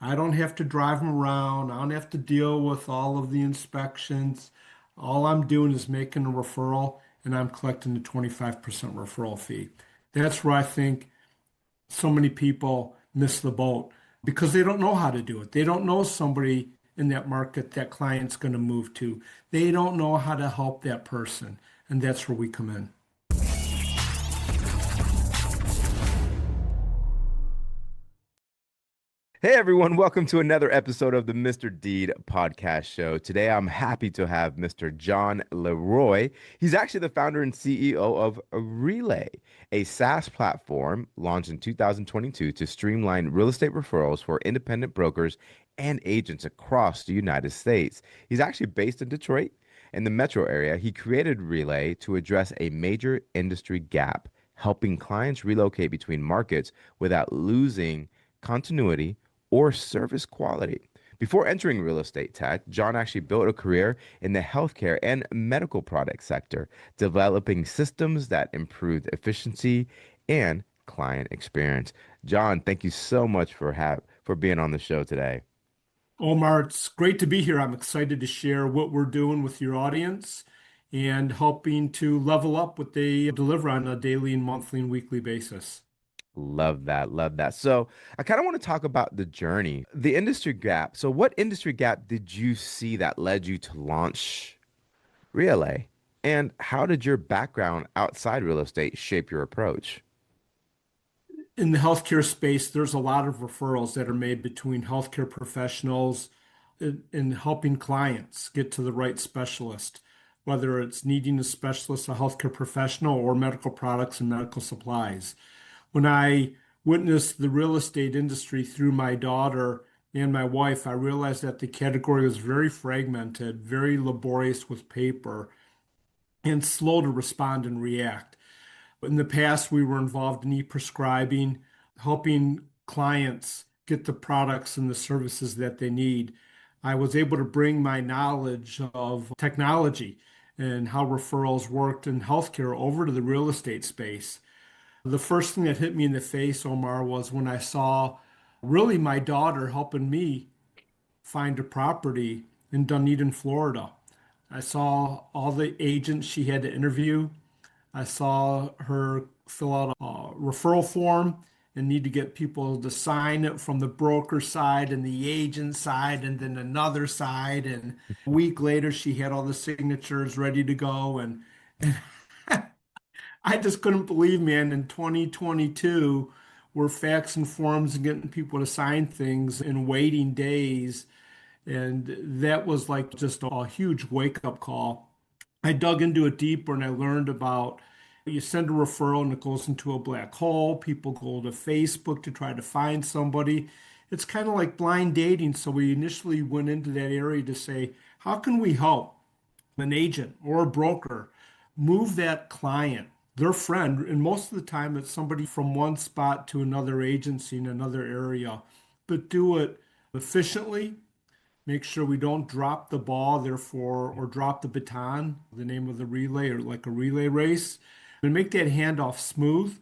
I don't have to drive them around. I don't have to deal with all of the inspections. All I'm doing is making a referral and I'm collecting the 25% referral fee. That's where I think so many people miss the boat because they don't know how to do it. They don't know somebody in that market that client's going to move to. They don't know how to help that person. And that's where we come in. Hey everyone, welcome to another episode of the Mr. Deed podcast show. Today I'm happy to have Mr. John LeRoy. He's actually the founder and CEO of Realay, a SaaS platform launched in 2022 to streamline real estate referrals for independent brokers and agents across the United States. He's actually based in Detroit in the metro area. He created Realay to address a major industry gap, helping clients relocate between markets without losing continuity or service quality. Before entering real estate tech, John actually built a career in the healthcare and medical product sector, developing systems that improved efficiency and client experience. John, thank you so much for being on the show today. Omar, it's great to be here. I'm excited to share what we're doing with your audience and helping to level up what they deliver on a daily and monthly and weekly basis. Love that. Love that. So, I kind of want to talk about the journey, the industry gap. So, what industry gap did you see that led you to launch Relay? And how did your background outside real estate shape your approach? In the healthcare space, there's a lot of referrals that are made between healthcare professionals in helping clients get to the right specialist, whether it's needing a specialist, a healthcare professional, or medical products and medical supplies. When I witnessed the real estate industry through my daughter and my wife, I realized that the category was very fragmented, very laborious with paper, and slow to respond and react. In the past, we were involved in e-prescribing, helping clients get the products and the services that they need. I was able to bring my knowledge of technology and how referrals worked in healthcare over to the real estate space. The first thing that hit me in the face, Omar, was when I saw really my daughter helping me find a property in Dunedin, Florida. I saw all the agents she had to interview. I saw her fill out a referral form and need to get people to sign it from the broker side and the agent side and then another side. And a week later, she had all the signatures ready to go. And I just couldn't believe, man, in 2022, we're faxing forms and getting people to sign things in waiting days. And that was like just a huge wake-up call. I dug into it deeper and I learned about you send a referral and it goes into a black hole. People go to Facebook to try to find somebody. It's kind of like blind dating. So we initially went into that area to say, how can we help an agent or a broker move that client, their friend, and most of the time it's somebody from one spot to another agency in another area, but do it efficiently. Make sure we don't drop the ball, therefore, or drop the baton, the name of the relay, or like a relay race, and make that handoff smooth.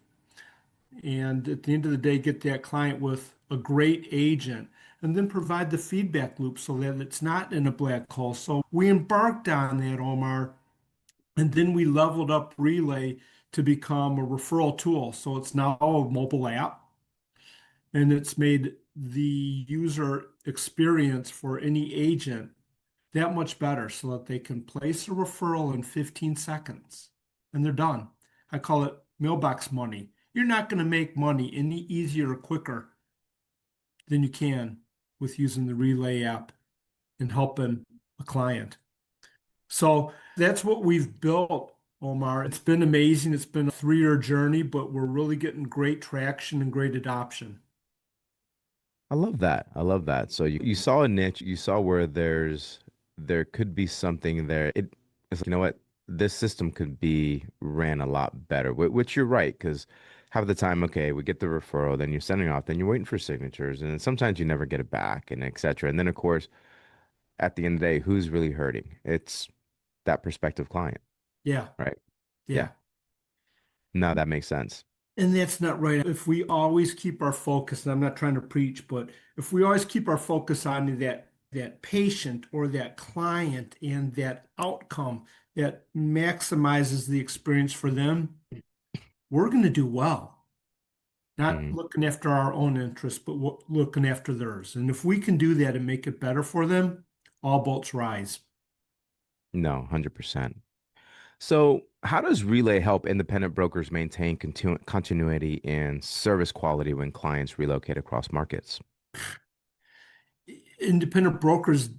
And at the end of the day, get that client with a great agent and then provide the feedback loop so that it's not in a black hole. So we embarked on that, Omar, and then we leveled up Relay to become a referral tool. So it's now a mobile app and it's made the user experience for any agent that much better so that they can place a referral in 15 seconds and they're done. I call it mailbox money. You're not going to make money any easier or quicker than you can with using the Relay app and helping a client. So that's what we've built, Omar. It's been amazing. It's been a 3-year journey, but we're really getting great traction and great adoption. I love that. I love that. So you saw a niche, you saw where there could be something there. It's like, you know what? This system could be ran a lot better, which you're right, because half the time, okay, we get the referral, then you're sending off, then you're waiting for signatures, and then sometimes you never get it back, and et cetera. And then of course, at the end of the day, who's really hurting? It's that prospective client, Yeah, right? Yeah. yeah. No, that makes sense. And that's not right. If we always keep our focus, and I'm not trying to preach, but if we always keep our focus on that patient or that client and that outcome that maximizes the experience for them, we're going to do well. Not Mhm. looking after our own interests, but looking after theirs. And if we can do that and make it better for them, all boats rise. No, 100%. So, how does Relay help independent brokers maintain continuity and service quality when clients relocate across markets? Independent brokers,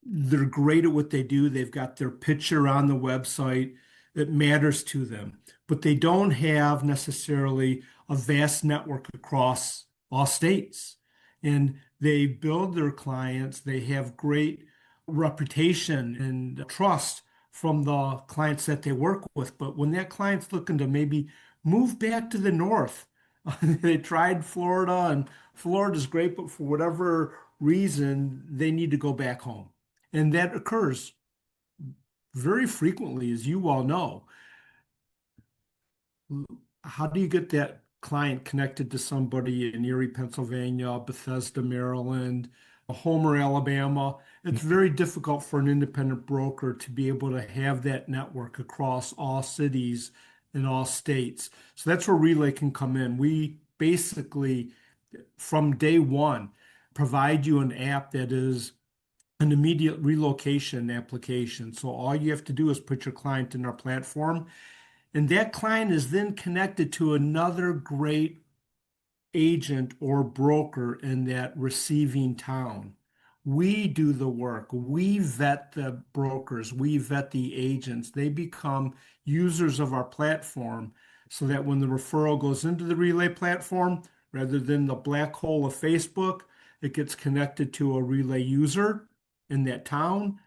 they're great at what they do. They've got their picture on the website that matters to them, but they don't have necessarily a vast network across all states. And they build their clients, they have great reputation and trust from the clients that they work with. But when that client's looking to maybe move back to the north, they tried Florida and Florida's great, but for whatever reason, they need to go back home. And that occurs very frequently, as you all know. How do you get that client connected to somebody in Erie, Pennsylvania, Bethesda, Maryland, Homer, Alabama? It's very difficult for an independent broker to be able to have that network across all cities and all states. So that's where Relay can come in. We basically, from day one, provide you an app that is an immediate relocation application. So all you have to do is put your client in our platform, and that client is then connected to another great agent or broker in that receiving town. We do the work. We vet the brokers. We vet the agents. They become users of our platform so that when the referral goes into the Relay platform, rather than the black hole of Facebook, it gets connected to a Relay user in that town,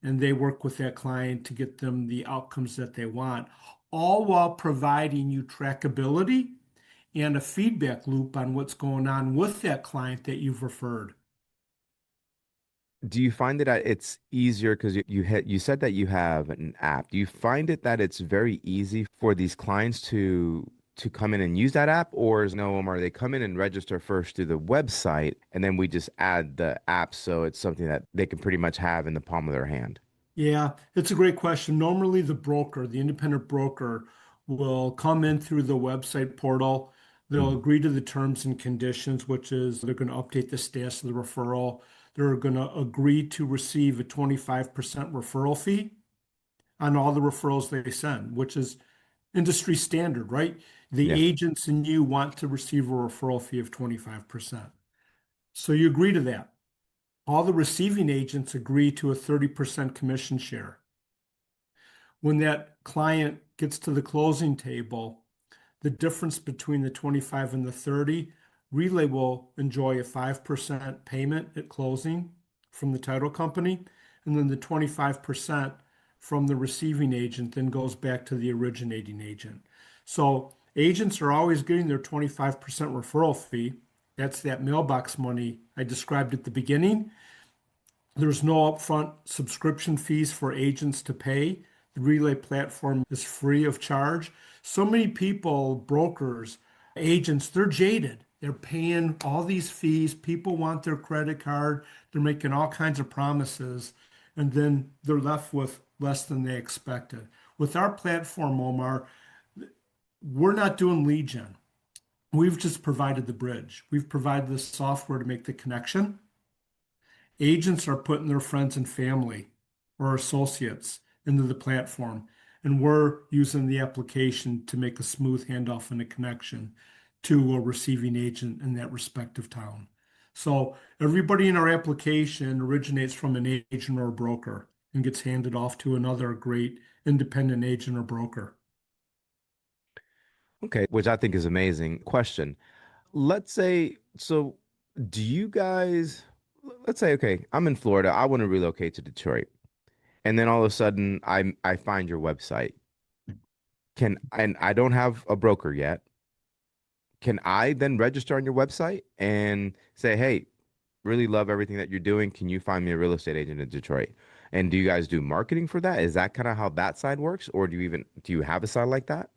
and they work with that client to get them the outcomes that they want, all while providing you trackability and a feedback loop on what's going on with that client that you've referred. Do you find it that it's easier because you said that you have an app? Do you find it that it's very easy for these clients to come in and use that app, or is no, Omar, they come in and register first through the website and then we just add the app so it's something that they can pretty much have in the palm of their hand? Yeah, it's a great question. Normally, the broker, the independent broker, will come in through the website portal. They'll Mhm. agree to the terms and conditions, which is they're going to update the status of the referral. They're going to agree to receive a 25% referral fee on all the referrals they send, which is industry standard, right? The Yeah. agents and you want to receive a referral fee of 25%. So you agree to that. All the receiving agents agree to a 30% commission share. When that client gets to the closing table, the difference between the 25 and the 30, Relay will enjoy a 5% payment at closing from the title company, and then the 25% from the receiving agent then goes back to the originating agent. So agents are always getting their 25% referral fee. That's that mailbox money I described at the beginning. There's no upfront subscription fees for agents to pay. The Relay platform is free of charge. So many people, brokers, agents, they're jaded. They're paying all these fees. People want their credit card. They're making all kinds of promises, and then they're left with less than they expected. With our platform, Omar, we're not doing lead gen. We've just provided the bridge. We've provided the software to make the connection. Agents are putting their friends and family or associates into the platform, and we're using the application to make a smooth handoff and a connection to a receiving agent in that respective town. So everybody in our application originates from an agent or a broker and gets handed off to another great independent agent or broker. Okay, which I think is amazing. Question. Let's say, so do you guys, let's say, okay, I'm in Florida. I want to relocate to Detroit. And then all of a sudden I find your website. And I don't have a broker yet. Can I then register on your website and say, hey, really love everything that you're doing. Can you find me a real estate agent in Detroit? And do you guys do marketing for that? Is that kind of how that side works? Or do you have a side like that?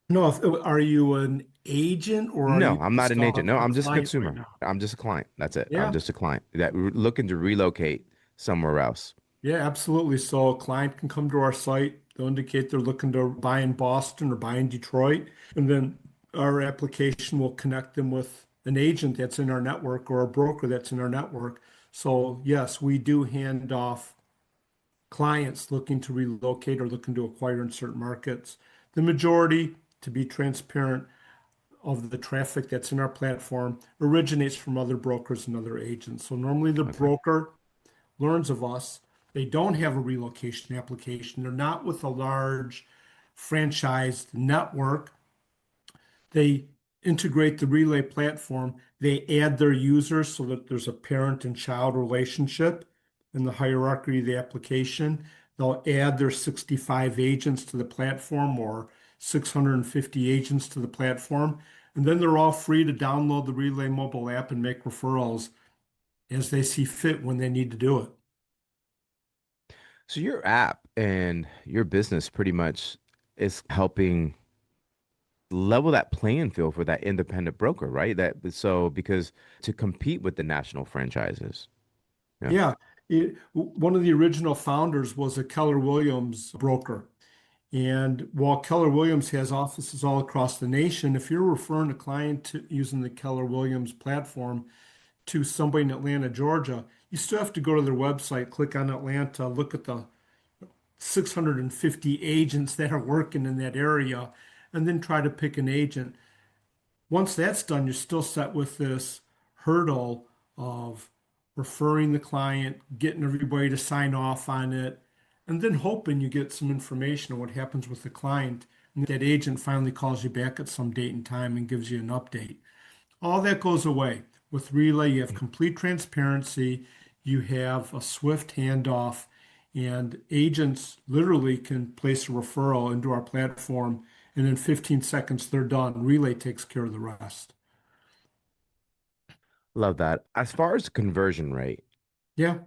No, are you an agent or are No, you I'm not just an agent. No, a I'm just a client right consumer. now? I'm just a client. That's it. I'm Yeah, just a client that looking to relocate somewhere else. yeah, absolutely. So a client can come to our site. They'll indicate they're looking to buy in Boston or buy in Detroit, and then our application will connect them with an agent that's in our network or a broker that's in our network. So yes, we do hand off clients looking to relocate or looking to acquire in certain markets. The majority, to be transparent, of the traffic that's in our platform originates from other brokers and other agents. So normally the Okay. broker learns of us. They don't have a relocation application. They're not with a large franchised network. They integrate the Relay platform. They add their users so that there's a parent and child relationship in the hierarchy of the application. They'll add their 65 agents to the platform or 650 agents to the platform. And then they're all free to download the Relay mobile app and make referrals as they see fit when they need to do it. So your app and your business pretty much is helping level that playing field for that independent broker, right? That so because to compete with the national franchises. Yeah. Yeah, one of the original founders was a Keller Williams broker. And while Keller Williams has offices all across the nation, if you're referring a client using the Keller Williams platform to somebody in Atlanta, Georgia, you still have to go to their website, click on Atlanta, look at the 650 agents that are working in that area, and then try to pick an agent. Once that's done, you're still set with this hurdle of referring the client, getting everybody to sign off on it, and then hoping you get some information on what happens with the client. And that agent finally calls you back at some date and time and gives you an update. All that goes away. With Relay, you have complete transparency, you have a swift handoff, and agents literally can place a referral into our platform, and in 15 seconds, they're done. Relay takes care of the rest. Love that. As far as conversion rate, Yeah.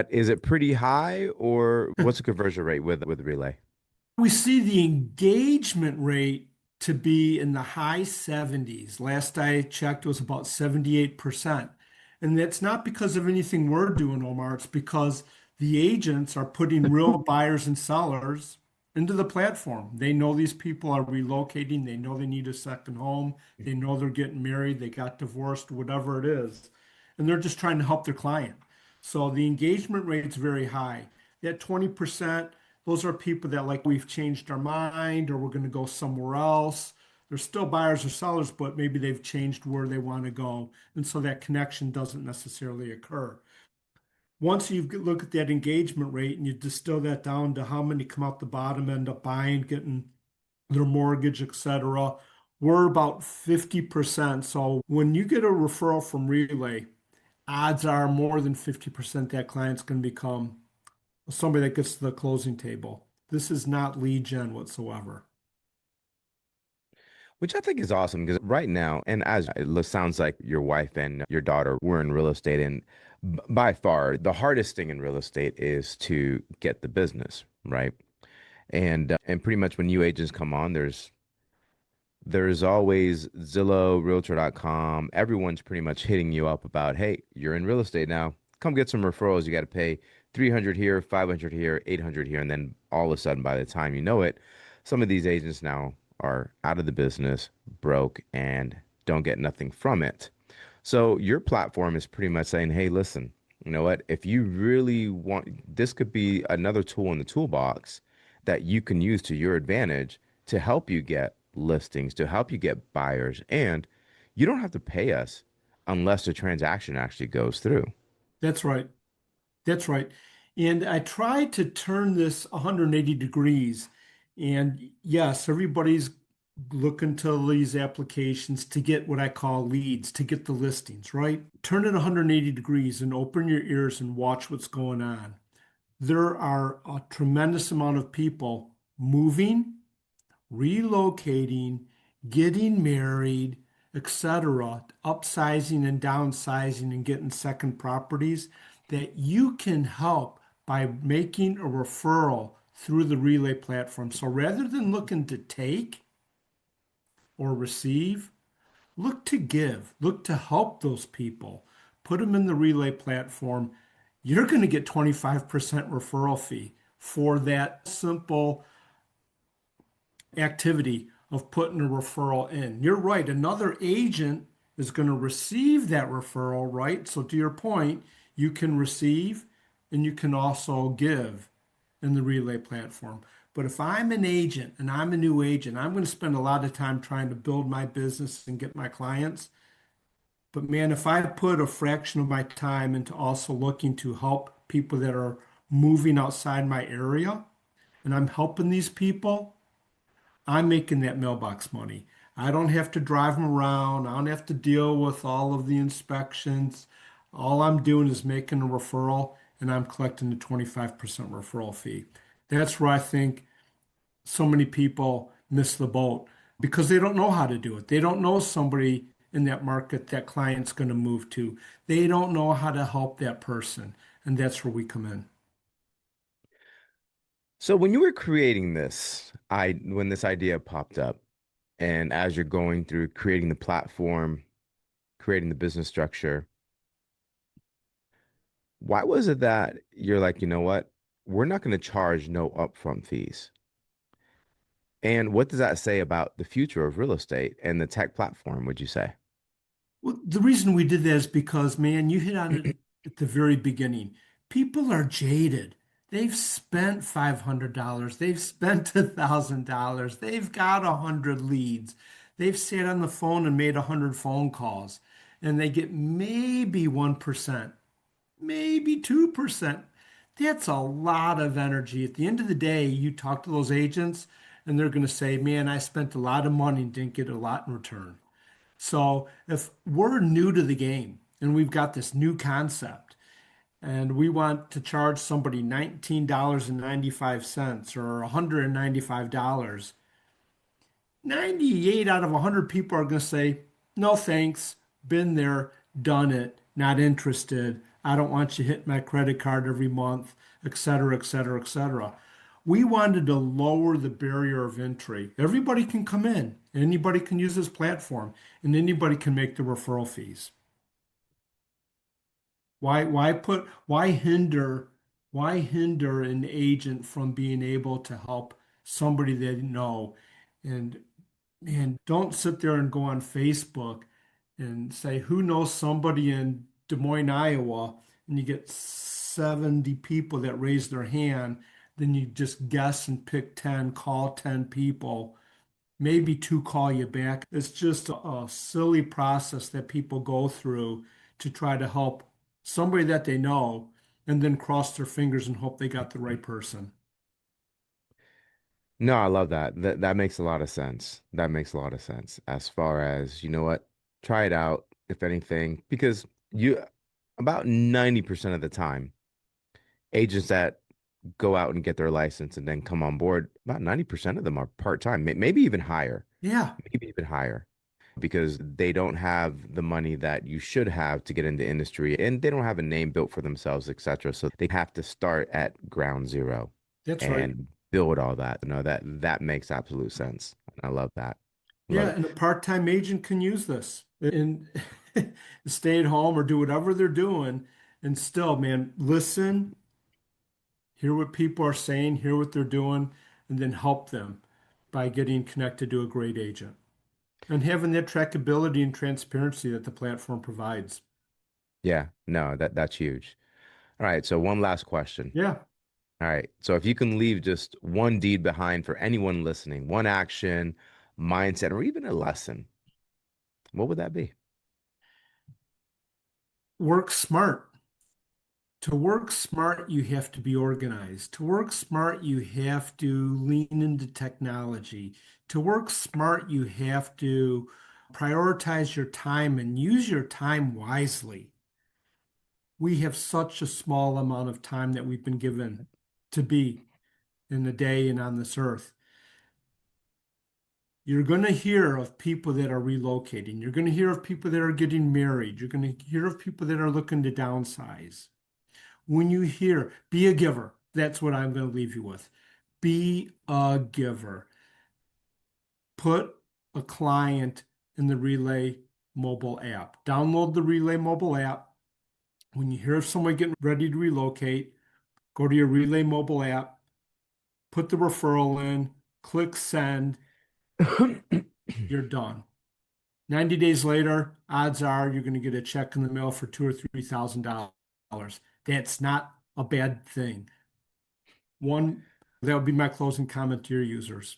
is it pretty high or what's the conversion rate with Relay? We see the engagement rate to be in the high 70s. Last I checked, it was about 78%. And that's not because of anything we're doing, Omar. It's because the agents are putting real buyers and sellers into the platform. They know these people are relocating. They know they need a second home. They know they're getting married. They got divorced, whatever it is. And they're just trying to help their client. So the engagement rate's very high. That 20%, those are people that like we've changed our mind or we're going to go somewhere else. They're still buyers or sellers, but maybe they've changed where they want to go. And so that connection doesn't necessarily occur. Once you look at that engagement rate and you distill that down to how many come out the bottom, end up buying, getting their mortgage, etc., we're about 50%. So when you get a referral from Relay, odds are more than 50% that client's going to become somebody that gets to the closing table. This is not lead gen whatsoever. Which I think is awesome because right now, and as sounds like your wife and your daughter were in real estate, and by far the hardest thing in real estate is to get the business, right? And pretty much when new agents come on, there's always Zillow, Realtor.com. Everyone's pretty much hitting you up about, hey, you're in real estate now. Come get some referrals. You got to pay 300 here, 500 here, 800 here. And then all of a sudden, by the time you know it, some of these agents now are out of the business, broke, and don't get nothing from it. So your platform is pretty much saying, hey, listen, you know what? If you really want, this could be another tool in the toolbox that you can use to your advantage to help you get listings, to help you get buyers. And you don't have to pay us unless the transaction actually goes through. That's right. That's right. And I try to turn this 180 degrees. And yes, everybody's looking to these applications to get what I call leads, to get the listings, right? Turn it 180 degrees and open your ears and watch what's going on. There are a tremendous amount of people moving, relocating, getting married, etc., upsizing and downsizing and getting second properties that you can help by making a referral through the Relay platform. So rather than looking to take, or receive, look to give, look to help those people, put them in the Relay platform. You're going to get 25% referral fee for that simple activity of putting a referral in. You're right. Another agent is going to receive that referral, right? So to your point, you can receive and you can also give in the Relay platform. But if I'm an agent and I'm a new agent, I'm going to spend a lot of time trying to build my business and get my clients. But man, if I put a fraction of my time into also looking to help people that are moving outside my area and I'm helping these people, I'm making that mailbox money. I don't have to drive them around. I don't have to deal with all of the inspections. All I'm doing is making a referral and I'm collecting the 25% referral fee. That's where I think so many people miss the boat because they don't know how to do it. They don't know somebody in that market that client's going to move to. They don't know how to help that person. And that's where we come in. So when you were creating this, when this idea popped up, and as you're going through creating the platform, creating the business structure, why was it that you're like, you know what? We're not going to charge no upfront fees. And what does that say about the future of real estate and the tech platform, would you say? Well, the reason we did that is because, man, you hit on it at the very beginning. People are jaded. They've spent $500. They've spent $1,000. They've got 100 leads. They've sat on the phone and made 100 phone calls, and they get maybe 1%, maybe 2%. That's a lot of energy. At the end of the day, you talk to those agents, and they're going to say, man, I spent a lot of money and didn't get a lot in return. So if we're new to the game and we've got this new concept and we want to charge somebody $19.95 or $195, 98 out of 100 people are going to say, no thanks, been there, done it, not interested. I don't want you hitting my credit card every month, et cetera, et cetera, et cetera. We wanted to lower the barrier of entry. Everybody can come in, anybody can use this platform, and anybody can make the referral fees. Why hinder an agent from being able to help somebody they know? And don't sit there and go on Facebook and say, who knows somebody in Des Moines, Iowa, and you get 70 people that raise their hand. Then you just guess and pick 10, call 10 people, maybe two call you back. It's just a silly process that people go through to try to help somebody that they know and then cross their fingers and hope they got the right person. No, I love that. That makes a lot of sense. That makes a lot of sense as far as, you know what, try it out, if anything, because you about 90% of the time, agents that go out and get their license and then come on board, about 90% of them are part-time, maybe even higher, Yeah, maybe even higher, because they don't have the money that you should have to get into industry and they don't have a name built for themselves, etc. So they have to start at ground zero that's right. and build all that. You know, that makes absolute sense. I love that. Love Yeah, it. and a part-time agent can use this and stay at home or do whatever they're doing. And still, man, listen, hear what people are saying, hear what they're doing, and then help them by getting connected to a great agent and having that trackability and transparency that the platform provides. Yeah, no, that's huge. All right, so one last question. Yeah. All right, so if you can leave just one deed behind for anyone listening, one action, mindset, or even a lesson, what would that be? Work smart. To work smart, you have to be organized. To work smart, you have to lean into technology. To work smart, you have to prioritize your time and use your time wisely. We have such a small amount of time that we've been given to be in the day and on this earth. You're going to hear of people that are relocating. You're going to hear of people that are getting married. You're going to hear of people that are looking to downsize. When you hear, be a giver. That's what I'm going to leave you with. Be a giver. Put a client in the Relay mobile app. Download the Relay mobile app. When you hear someone getting ready to relocate, go to your Relay mobile app, put the referral in, click send, you're done. 90 days later, odds are you're going to get a check in the mail for $2,000 or $3,000. That's not a bad thing. That would be my closing comment to your users.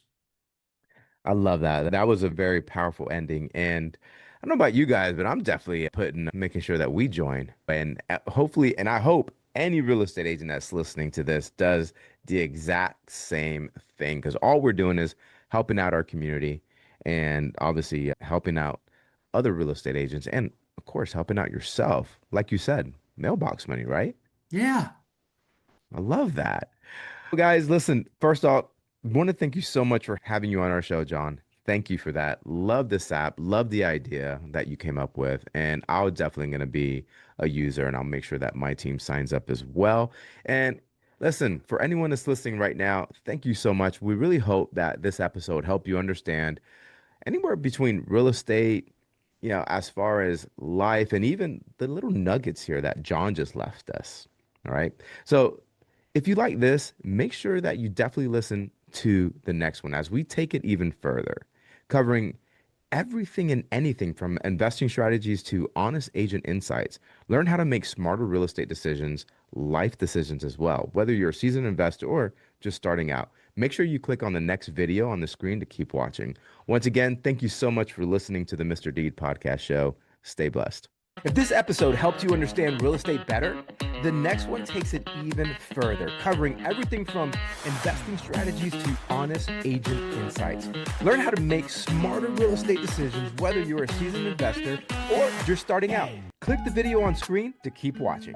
I love that. That was a very powerful ending. And I don't know about you guys, but I'm definitely making sure that we join. And hopefully, and I hope any real estate agent that's listening to this does the exact same thing, because all we're doing is helping out our community and obviously helping out other real estate agents and, of course, helping out yourself. Like you said, mailbox money, right? Yeah. I love that. Well, guys, listen, first off, want to thank you so much for having you on our show, John. Thank you for that. Love this app. Love the idea that you came up with. And I'm definitely going to be a user and I'll make sure that my team signs up as well. And listen, for anyone that's listening right now, thank you so much. We really hope that this episode helped you understand anywhere between real estate, as far as life and even the little nuggets here that John just left us. All right. So if you like this, make sure that you definitely listen to the next one as we take it even further, covering everything and anything from investing strategies to honest agent insights. Learn how to make smarter real estate decisions, life decisions as well, whether you're a seasoned investor or just starting out. Make sure you click on the next video on the screen to keep watching. Once again, thank you so much for listening to the Mr. Deed podcast show. Stay blessed. If this episode helped you understand real estate better, the next one takes it even further, covering everything from investing strategies to honest agent insights. Learn how to make smarter real estate decisions, whether you're a seasoned investor or you're starting out. Click the video on screen to keep watching.